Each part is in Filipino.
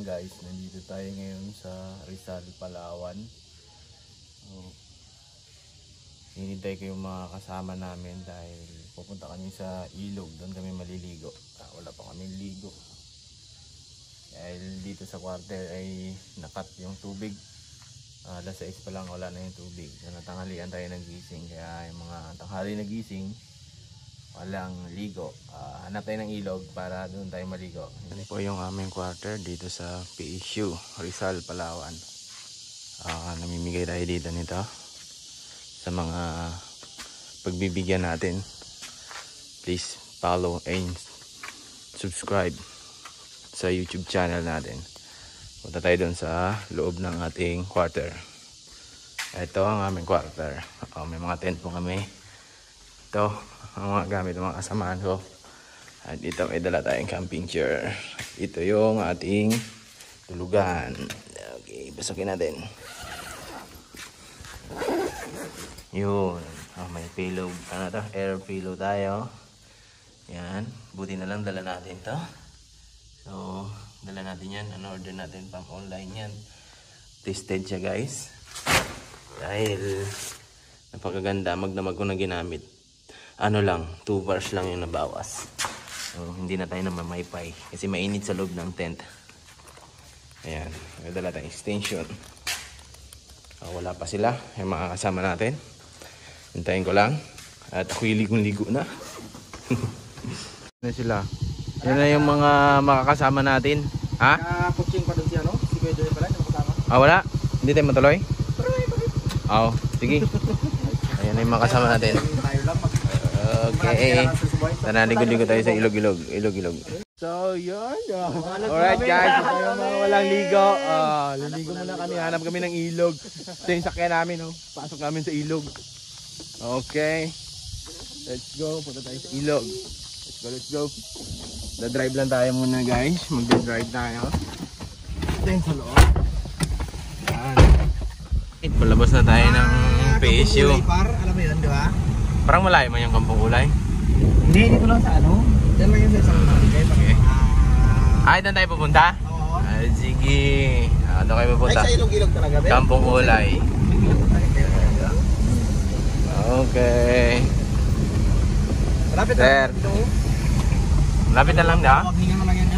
guys, nandito tayo ngayon sa Rizal, Palawan. Hinintay ko yung mga kasama namin dahil pupunta kami sa ilog. Doon kami maliligo. Wala pa kami ligo dahil dito sa quarter ay nakat yung tubig. Alas 6 pa lang wala na yung tubig. Natanghalian tayo nagising, kaya yung mga tanghali nagising walang ligo. Hanap tayo ng ilog para doon tayo maligo. Ano po yung aming quarter dito sa PSU Rizal, Palawan. Namimigay tayo dito nito sa mga pagbibigyan natin. Please follow and subscribe sa YouTube channel natin. Punta tayo doon sa loob ng ating quarter. Ito ang aming quarter. May mga tent po kami. Ito ang mga gamit ng mga kasamaan ko. At dito may dala tayong camping chair. Ito yung ating tulugan. Okay, basukin natin. Yun. May payload. Ano to? Air payload tayo. Yan. Buti na lang dala natin to. So, dala natin yan. Order natin pang online yan. Tested siya guys. Dahil napakaganda. Magdamag ko na ginamit. Ano lang, 2 bars lang yung nabawas. So, hindi na tayo namamaypay. Kasi mainit sa loob ng tent. Ayan. Dala tayong extension. Wala pa sila. Yung mga kasama natin. Hintayin ko lang. At ako'y ligong-ligo na. Ano sila? Yan na yung mga makakasama natin. Ha? Coaching pa doon siya, no? Si Kuya Joey pala, yung kasama. Wala? Hindi tayo matuloy? Sige. Ayan na yung mga kasama natin. Okay. Tara, ligo-ligo tayo sa ilog-ilog. So, yun. Alright guys, ito yung mga walang ligo. Liligo muna kami. Hanap kami ng ilog. Ito yung sakyan namin. Pasok namin sa ilog. Okay. Let's go. Punta tayo sa ilog. Let's go. Da-drive lang tayo muna guys. Mag-drive tayo. Ito yung sa loob. Yan. Palabas na tayo ng PSU. Alam mo yun, di ba? Parang malayo man yung Kampong Ulay. Hindi, dito lang sa ano. Diyan lang yung sa isang barangay. Okay. Doon tayo pupunta? Oo. Sige. Doon kayo pupunta. Ay, sa ilog-ilog talaga. Kampong Ulay. Okay. Lapit Sir. Lapit na lang na. Maghinga na lang yan.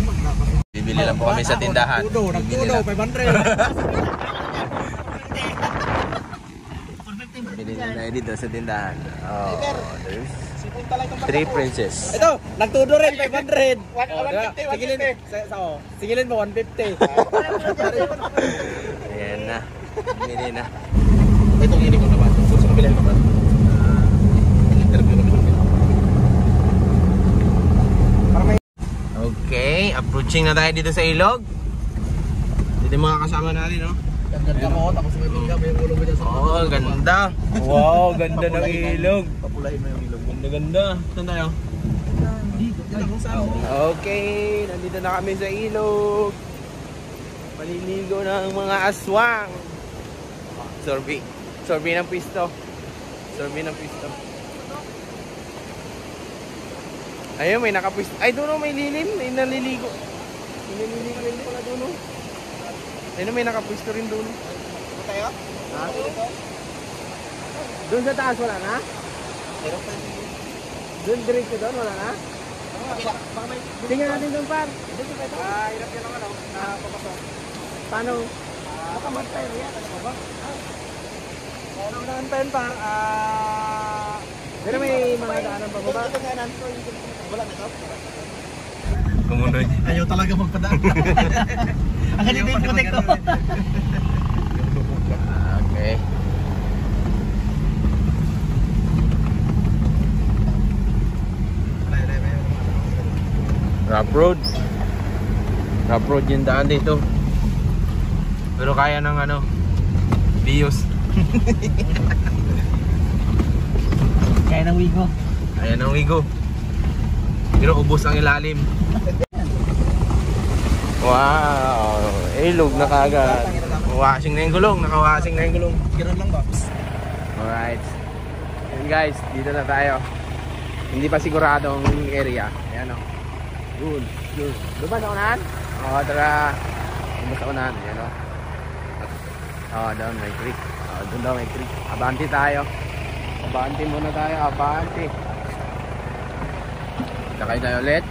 Bibili lang po kami sa tindahan. Nagtudo, 500. Bibili lang tayo dito sa tindahan. There's 3 princess. Ito, nagtudo rin, 500. 150. Sigilin mo, 150. Ayan na. Bibili na. Itong ini ko naman. Sa kabila naman. Okay, approaching na tayo dito sa ilog. Dito yung mga kasama natin, no? Ganda mo, tapos may bingga, may ulong dyan sa ganda. Wow, ganda ng ilog. Papulahin mo yung ilog. Ganda. Saan tayo? Dito. Okay, nandito na kami sa ilog. Maliligo ng mga aswang. Sorbi ng pisto. Ayun, may nakapwisto. Ay, doon may lilim. May naliligo. May naliligo rin pala doon. Ayun, may nakapwisto rin doon. Ano tayo? Doon sa taas, wala na? Doon, diretso doon, wala na? Tingnan natin doon, par. Hirap yan naman, papasok. Paano? Baka mag-time yan. Ano ba? Ano naman tayo, par? Pero may mga daanan pa ba? Ito nga nanto, wala na ito. Kumunod. Ayaw talaga magpadaan. Ang ganito yung putik ko. Okay. Rough road yung daan dito. Pero kaya ng Bios. Kaya ng wigo. Ayan ang wigo. Pero ubos ang ilalim. Wow, ilog na kagad. Washing na yung gulong, naka-washing na yung gulong. Ganoon lang, Box. Alright. And guys, dito na tayo. Hindi pa sigurado ang area. Ayan o. Good. Doon ba naunahan? O, tara. Basta unahan, yan o. Doon may creek. Doon daw may creek. Abante tayo. Abante muna tayo, abante. Sakay tayo ulit.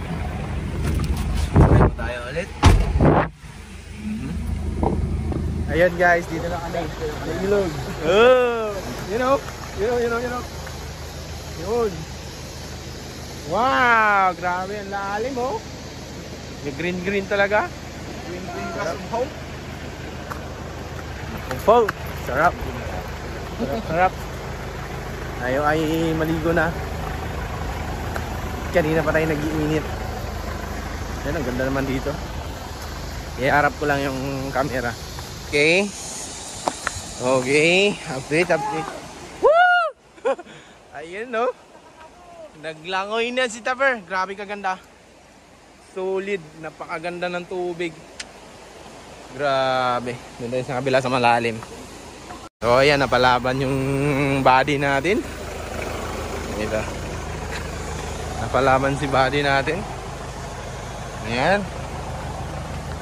Sakay tayo ulit. Ayan guys, dito na kami. Ilog. Oh! You know? Yun. Wow! Grabe, ang lalim oh. May green talaga. Green ka sumpaw. Sumpaw. Sarap. Sarap. Tayo ay maligo na. Kanina pa tayo nag-iinit. Yan, ang ganda naman dito. I-harap ko lang yung camera. Okay. Update. Woo! Ayun no. Naglangoy na si Tupper. Grabe kaganda. Solid. Napakaganda ng tubig. Grabe. Doon tayo sa kabila sa malalim. So ayan, napalaban yung body natin. Ito. Napalaban si body natin. Ayan.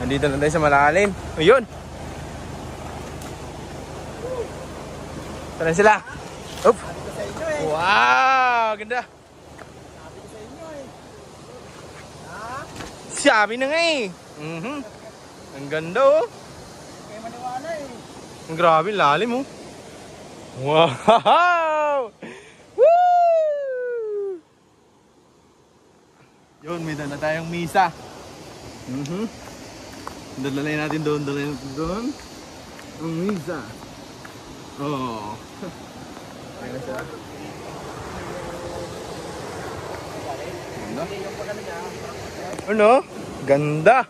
Nandito na tayo sa malalim. Ayun. Tara sila. Up. Wow, ganda. Sabi na nga eh. Ang ganda oh. Kaya maniwala eh. Ang grabe, lalim oh. Wow! Woo! Yun, may dala tayong misa. Dalalay natin doon. Ang misa. Oh. Ayan siya. Ano? Ganda.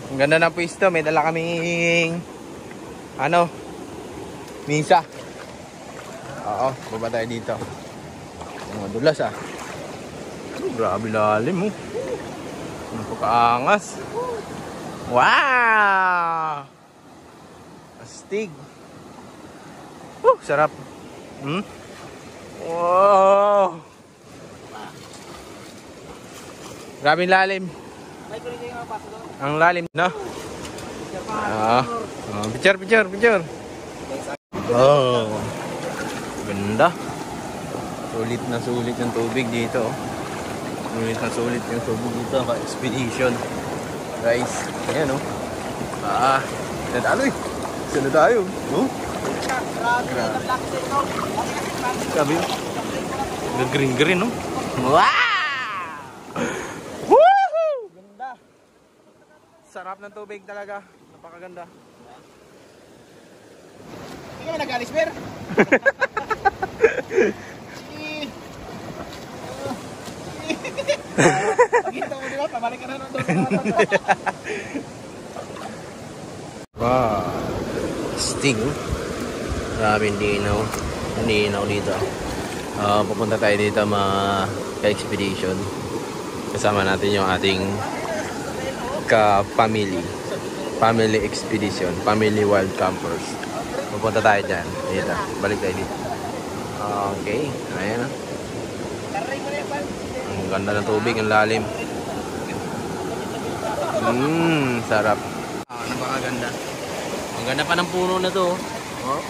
Ang ganda ng pwesto. May dala kaming misa. Oo, baba tayo dito. Mga dulas ah. Grabe lalim oh. Napakaangas. Wow! Astig. Sarap. Wow! Grabe lalim. Ang lalim, no? Picture. Oh. Ganda. Sulit yung tubig dito. Sulit yung tubig dito. Expedition. Guys, ayan oh. Nadalo eh. Saan na tayo? Oh? Grabe yun. Green no? Wow! Woohoo! Ganda. Sarap ng tubig talaga. Napakaganda. Hindi ka nag-alis, Ber? Pagkita mo diba, pabalik ka na doon. Wow. Sting. Grabe linaw. Linaw dito. Pupunta tayo dito ka-expedition. Kasama natin yung ating ka-family. Family expedition. Family wild campers. Pupunta tayo dyan. Dito. Balik tayo dito. Okay. Ayan na. Ang ganda ng tubig. Ang lalim. Sarap. Napakaganda. Ang ganda pa ng puno na to. Oh.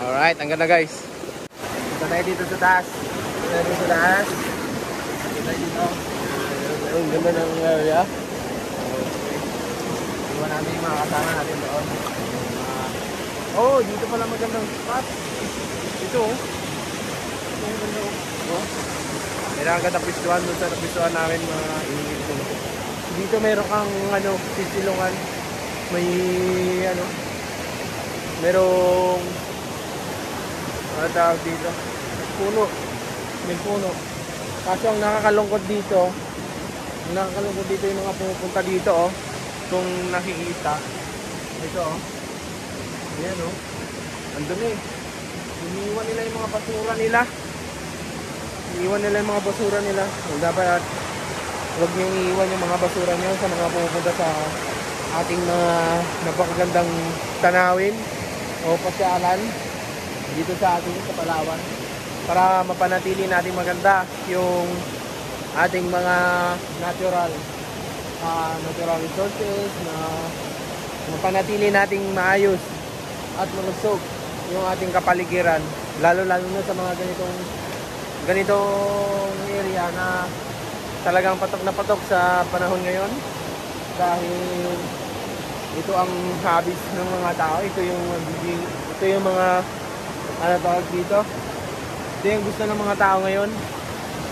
Alright, ang ganda guys. Punta tayo dito sa taas. Dito dito. Ang ganda ng area. Iwan natin yung mga kasama natin doon. Dito pala magandang spot. Ito oh. Kailangan ka napistuhan doon sa napistuhan namin mga inigit ko. Dito meron kang sisilungan. May merong tawag dito. Puno. May puno. Kaso ang nakakalungkot dito yung mga pumupunta dito oh. Kung nakikita. Ito oh. Ayan oh. Andun eh. Iniwan nila yung mga basura nila. Dapat huwag niyong iiwan yung mga basura niyo sa mga pupunta sa ating mga napakagandang tanawin o pasyalan dito sa ating sa Palawan para mapanatili natin maganda yung ating mga natural resources na mapanatili nating maayos at malusog yung ating kapaligiran, lalo na sa mga ganitong area na talagang patok na patok sa panahon ngayon dahil ito ang hobbies ng mga tao. Ito yung mga ano tawag dito, ito yung gusto ng mga tao ngayon,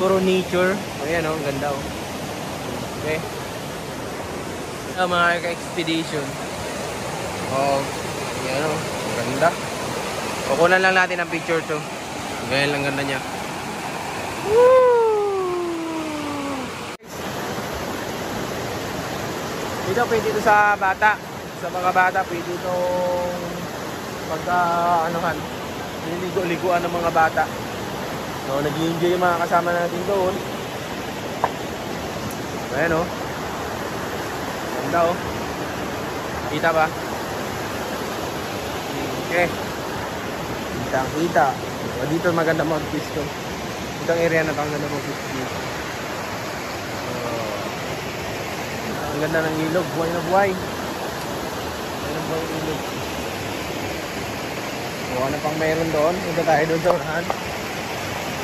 puro nature. Ayan o, ang ganda o. Okay, mga ka-expedition. Ayan o, ganda. Kukunan lang natin ang picture to. Ganyan lang ganda niya. Dito pwede ito sa bata. Sa mga bata pwede itong pagka-anuhan, nililigo-liguan ng mga bata. So nag-i-enjoy yung mga kasama natin doon. Ayan o. Ganda o. Kita ba? Okay. Kita. O, dito maganda mag-fish to. Itong area na ito ang ganda mag-fish dito. Ang ganda ng ilog, buhay na buhay. Buhay na buhay ilog. O, ano pang meron doon? Punta tayo doon sa unahan.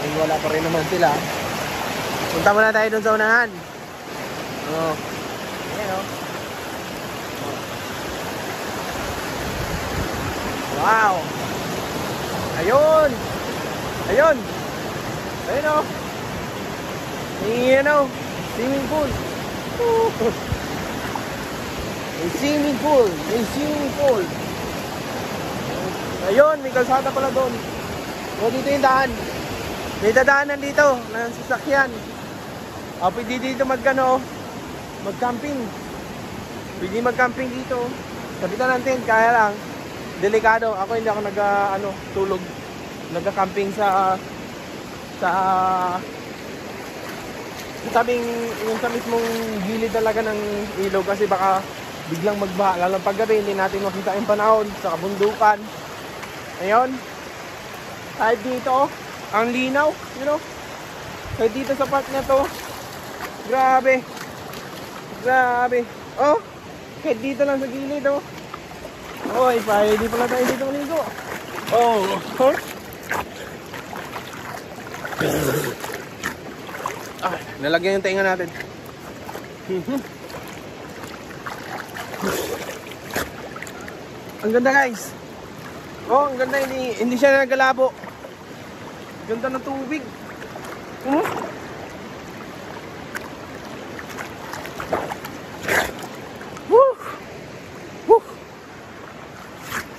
Ay, wala pa rin naman sila. Punta muna tayo doon sa unahan. O, ayan o. Wow! Ayun! Ayun! Ayun o! Ayan o! Swimming pool! May swimming pool! May swimming pool! Ayun! May kalsada pala doon. O, dito yung daan. May dadaanan dito ng sasakyan. O, pwede dito mag-camping. Pwede mag-camping dito. Sabitan natin, kaya lang delikado. Ako hindi ako tulog. Nagka-camping sa yung sa mismong gilid talaga ng ilog kasi baka biglang magbaha. Lalo paggabi hindi natin makita yung panahon sa kabundukan. Ayun. Kahit dito, ang linaw, you know. Kahit dito sa part na to, grabe. Grabe. Oh, kahit dito lang sa gilid, oh. Oy, hindi pala tayo dito maligo. Oh, huh? Nalagyan yung tainga natin. Ang ganda guys. Oh, ang ganda, hindi siya nagalabo. Ganda ng tubig.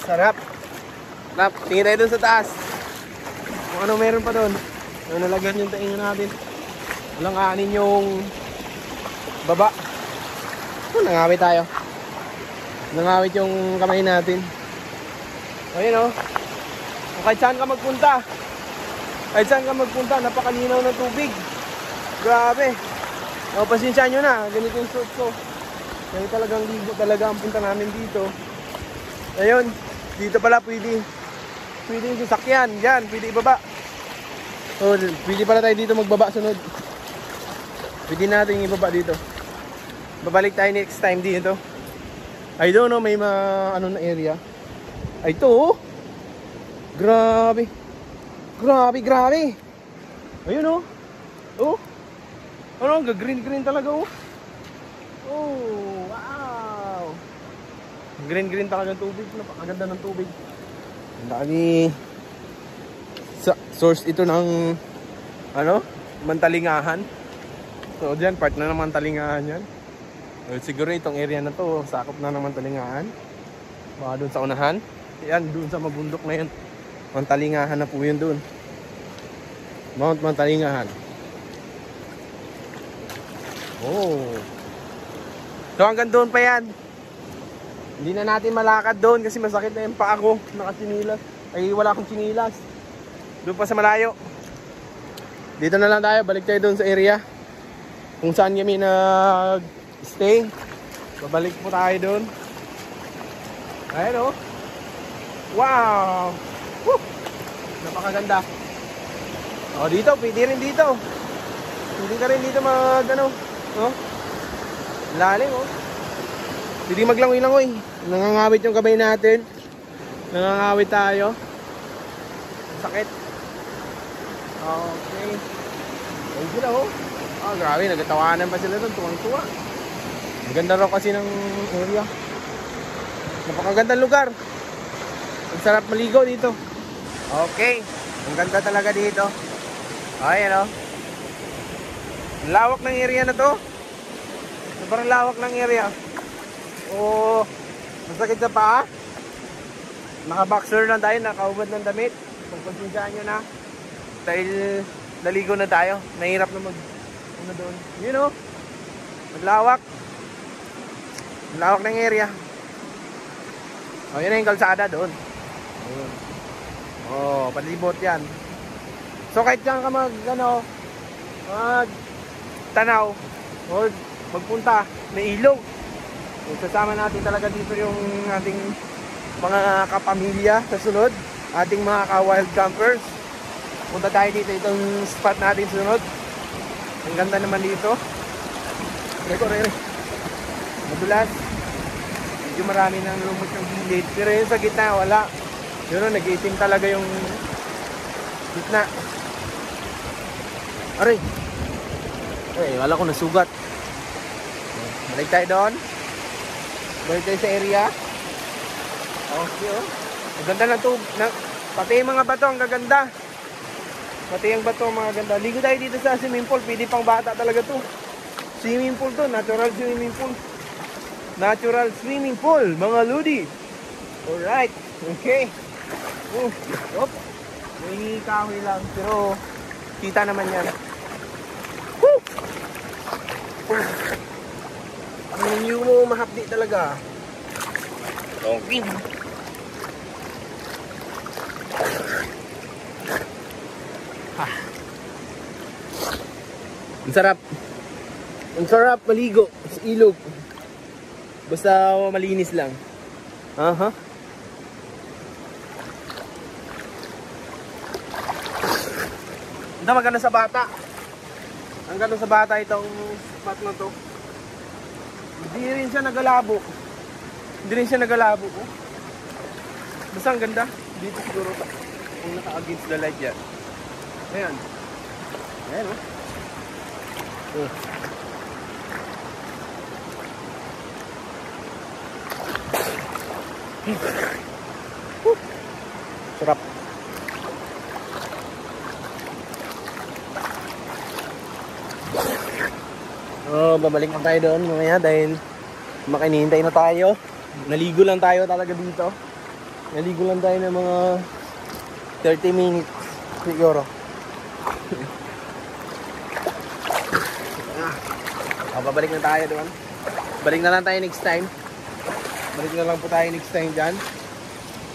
Sarap. Sarap. Tingin tayo dun sa taas. Kung ano meron pa dun. Nalagyan yung tainga natin. Walang aanin yung baba. Nangawit tayo. Nangawit yung kamay natin. Ayun o. Kahit saan ka magpunta. Kahit saan ka magpunta, napakalinaw ng tubig. Grabe. O, pasensya nyo na. Ganito yung suit ko. Kaya talagang ligo talaga ang punta namin dito. Ayun. Dito pala pwede yung sasakyan. Yan, pwede ibaba. O, pwede pala tayo dito magbaba sunod. Pwede natin ibaba dito. Babalik tayo next time dito. I don't know, may na area. Ay, ito oh. Grabe. Grabe. Ayun oh. Oh. Ano, green talaga oh. Oh, wow. Green talaga ng tubig. Napakaganda ng tubig. Ang dami. Source ito ng Mantalingahan. So dyan, part na ng Mantalingahan yan. Siguro itong area na to sakop na ng Mantalingahan. Baka dun sa unahan. Yan, dun sa mabundok na yun. Mantalingahan na po yun dun. Mount Mantalingahan. Oh. So hanggang doon pa yan. Hindi na natin malakad doon kasi masakit na yung paa ko. Nakachinilas. Ay, wala akong chinilas. Doon pa sa malayo. Dito na lang tayo. Balik tayo doon sa area kung saan kami nag-stay. Babalik po tayo doon. Ayan o. Wow! Woo! Napakaganda. O dito, pwede rin dito. Hindi ka rin dito mag ano. Oh. Lalim oh. Pwede maglangoy-langoy. Nangangawit yung kamay natin. Nangangawit tayo. Sakit. Okay. Ayun sila oh. Ah, grabe, nagtatawanan pa sila doon, tuwang-tuwa. Ang ganda raw kasi ng area. Napakagandang lugar. Ang sarap maligo dito. Okay. Ang ganda talaga dito. Ayan o. Ang lawak ng area na to. Sobrang lawak ng area. Oh, masakit sa paa. Naka-boxer lang tayo, nakaubad ng damit. Pagpagsinsaan nyo na. Dahil naligo na tayo. Nahirap na ano doon. Yun o. Maglawak. Maglawak ng area. O, yun na yung kalsada doon. Ayun. O, palibot yan. So, kahit dyan ka tanaw o magpunta, may ilog. Sasama natin talaga dito yung ating mga kapamilya sa sunod. Ating mga ka-wild campers. Punta tayo dito, itong spot natin sunod. Ang ganda naman dito. Madulas. Medyo marami ng lumot ng gilid. Pero yun sa gitna, wala. Yun o, nag-iitim talaga yung gitna. Aray! Ay, wala ko nasugat. Balik tayo doon. Balik tayo sa area. Okay o. Ang ganda na to. Pati yung mga bato, ang gaganda. Pati yung bato, mga ganda. Ligo tayo dito sa swimming pool. Pwede pang bata talaga to. Swimming pool to. Natural swimming pool. Natural swimming pool, mga ludi. Alright. Okay. Op. May kahoy lang. Pero kita naman yan. Woo! Ang inyo mo mahapdi talaga. Okay. Ang sarap. Ang sarap maligo sa ilog. Basta malinis lang. Aha. Ang maganda sa bata. Ang ganda sa bata itong spot na to. Hindi rin siya nagalabo. Hindi rin siya nagalabo. Oh. Basta ang ganda. Dito siguro kung naka-against the light yan. Ayan. Ayan oh. Oh. Sarap. Oh, babalik na tayo doon mamaya dahil makinihintay na tayo. Naligo lang tayo talaga dito. Naligo lang tayo ng mga 30 minutes siguro. Babalik na tayo doon. Balik na lang tayo next time. Balik na lang po tayo next time dyan.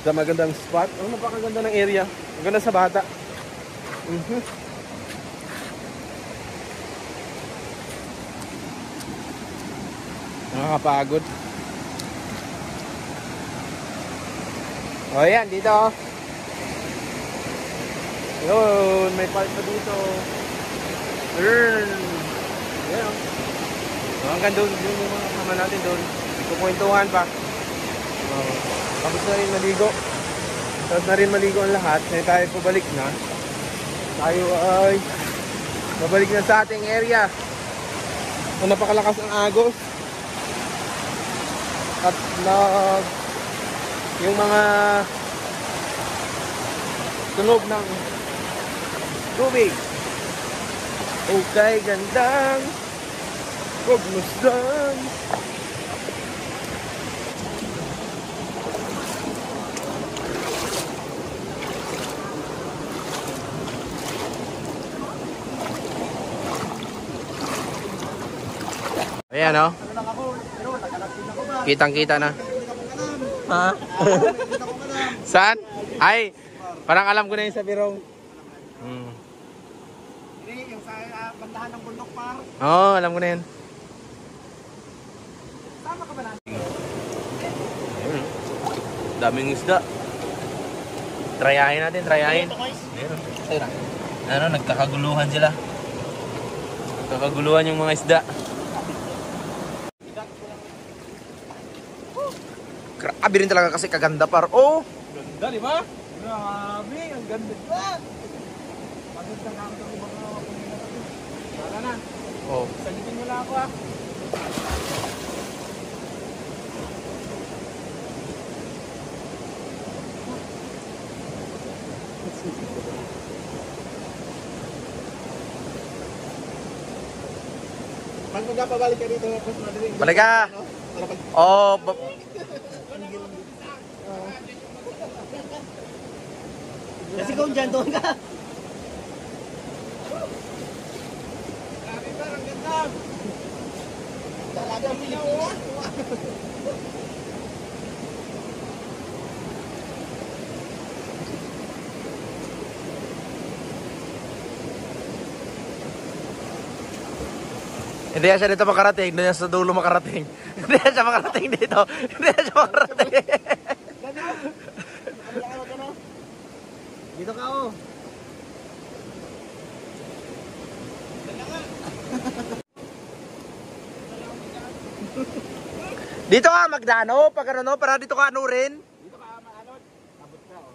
Sa magandang spot. Oh, napakaganda ng area. Ang ganda sa bata. Nakakapagod. O yan, dito. Yun, may park pa dito. Yan. Hanggang doon yung mga kasama natin doon. Kukwentuhan pa. Tapos na rin maligo. Tapos na rin maligo ang lahat. Ngayon tayo pabalik na. Tayo ay babalik na sa ating area. So, napakalakas ang agos. At yung mga tunog ng tubig. Okay, gandang pagmasdan. Ayan o. Kitang-kita na. Ha? Saan? Ay, parang alam ko na yun sa Birong. Yung sa bandahan ng bundok par. Oo, alam ko na yun. Tama ka ba natin? Ayun, daming isda. Trayahin natin, trayahin. Ayun. Ano, nagkakaguluhan sila. Nagkakaguluhan yung mga isda. Grabe rin talaga kasi kaganda par. Oh! Ganda, di ba? Grabe, ang ganda ba? Maganda nga ang mga wala na. Oh. Sagitin mo lang ako ha. Pag magpapabalik ka dito, tapos madaling. Balik ka! Oh, Kasi kung dyan, doon ka. Talagang pinawa. hindi yan siya dito makarating. Hindi yan sa dulo makarating. Hindi yan siya makarating dito. Hindi yan siya makarating. Dito ka oh. Dito ka magdano. Pag ano, para dito ka ano rin. Dito ka maanod. Abot ka oh.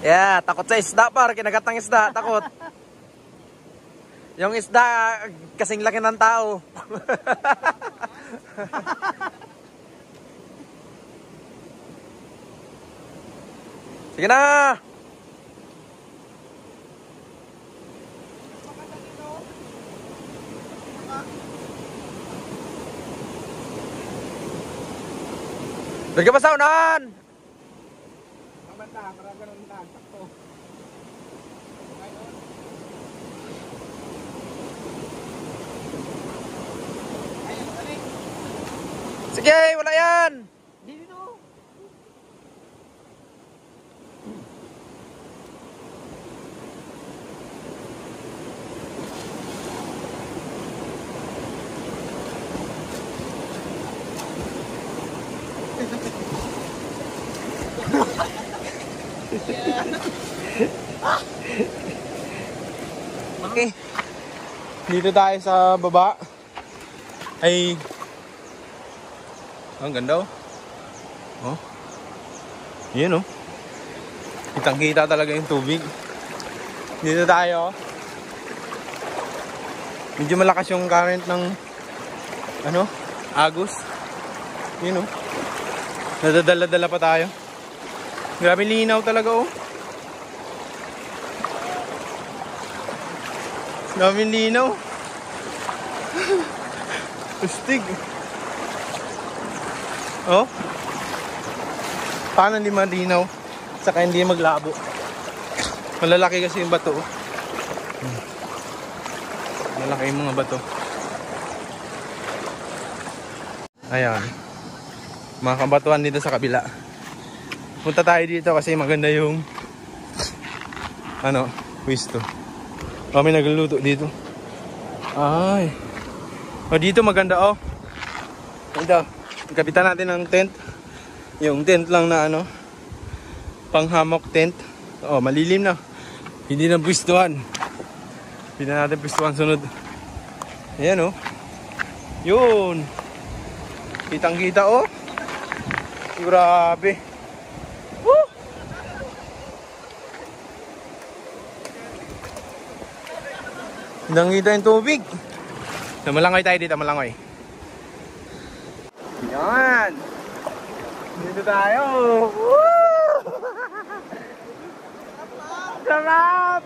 Yeah, takot sa isda par. Kinagat ng isda. Takot. Yung isda, kasing laki ng tao. Sige na! Doon ka ba sa unahan? Mabanta, para ganun lang. Takto. Sige, wala yan! Dito. Okay. Dito tayo sa baba. Ay, ang ganda oh. Oh. Yun oh. Kitang-kita talaga yung tubig. Dito tayo oh. Medyo malakas yung current ng ano, agos. Yun oh. Nadadala-dala pa tayo. Grabe linaw talaga oh. Grabe linaw. Ustig. Oh. Paano hindi malinaw? Saka hindi maglabo. Malalaki kasi yung bato. Malalaki yung mga bato. Ayan. Mga kabatuan dito sa kabila. Punta tayo dito kasi maganda yung ano, pwesto. Kami nagluluto dito. Ay. O dito maganda oh. Ito. Kapitan natin ng tent. Yung tent lang na ano, pang hammock tent. Oh, malilim na. Hindi na pwestuhan. Hindi na natin pwestuhan sunod. Ayan oh. Yun. Kitang kita oh. Grabe. Woo! Kitang kita yung tubig. Malangoy tayo dito, malangoy. Yan. Dito tayo. Woo! Sarap!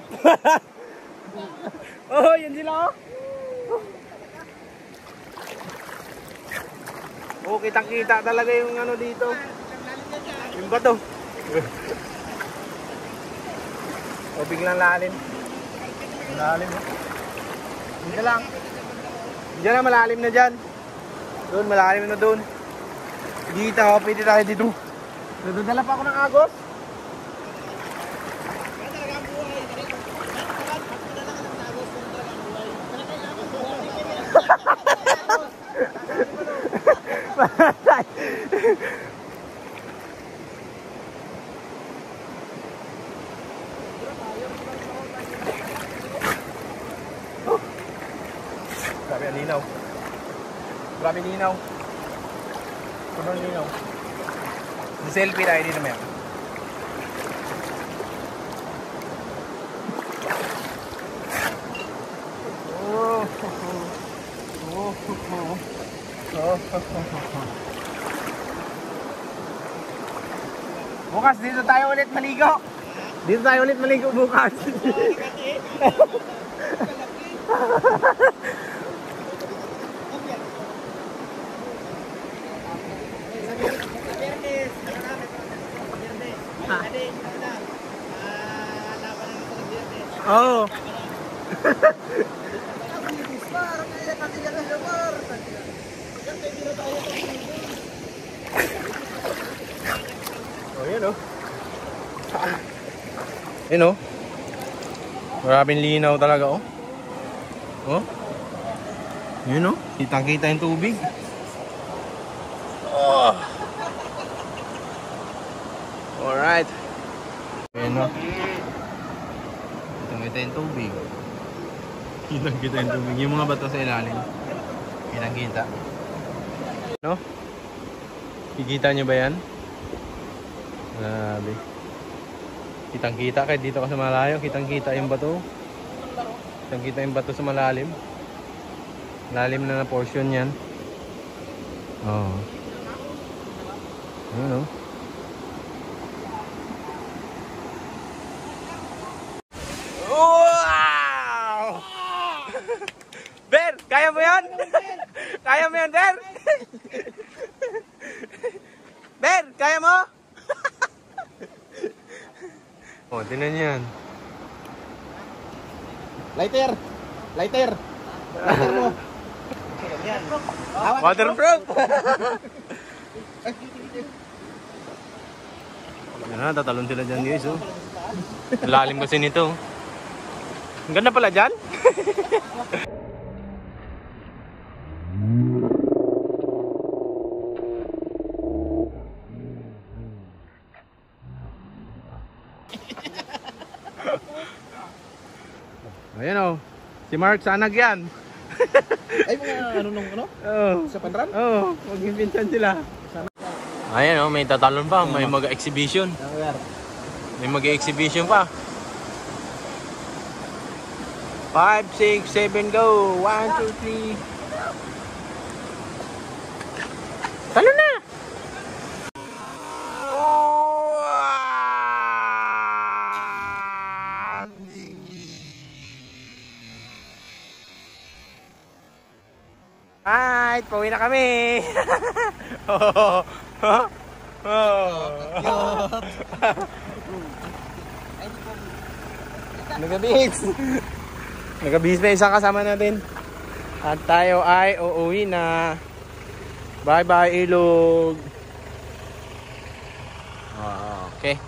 Oh, yan sila oh. Oh, kitang-kita talaga yung ano dito. Yung bato. Oh, biglang lalim. Lalim oh. Dito lang. Diyan na, malalim na dyan. Doon, malalim na doon. Dito, pwede tayo dito. Nadadala pa ako ng agos. Grabe ang linaw. Grabe linaw. Sobrang linaw. Selfie tayo dito maya. Bukas dito tayo ulit maligo. Dito tayo ulit maligo bukas. Oh. Oh, yun oh. Yun oh. Maraming linaw talaga oh. Oh. Yun oh. Kitang-kita yung tubig. Oh. Alright. Yun oh. Kitang-kita yung tubig. Kitang-kita yung tubig. Yung mga bato sa ilalim. Kitang-kita. No? Kikita nyo ba yan? Grabe. Kitang-kita kahit dito ka sa malayo. Kitang-kita yung bato. Kitang-kita yung bato sa malalim. Lalim na portion yan. Oh. Ano? Wow! Ber, kaya mo yan? Kaya mo yan, Ber? Ber, kaya mo? Oh, tinan yan. Lighter! Lighter! Lighter mo! Waterproof! Yan na, tatalon sila dyan guys oh. Lalim kasi nito. Ang ganda pala dyan. Ayan oh. Si Mark Sanag yan. Ay, mga ano nung ano? Oh. Sa panran? Oo, mag-impinsan sila. Ayan o, may tatalon pa, may mag-exhibition. May mag-exhibition pa. 5, 6, 7, go! 1, 2, 3. Talon na! Alright, pauwi na kami. Oh. Nagabihis. Nagabihis pa isang kasama natin. At tayo ay uuwi na. Bye bye Ilog. Okay.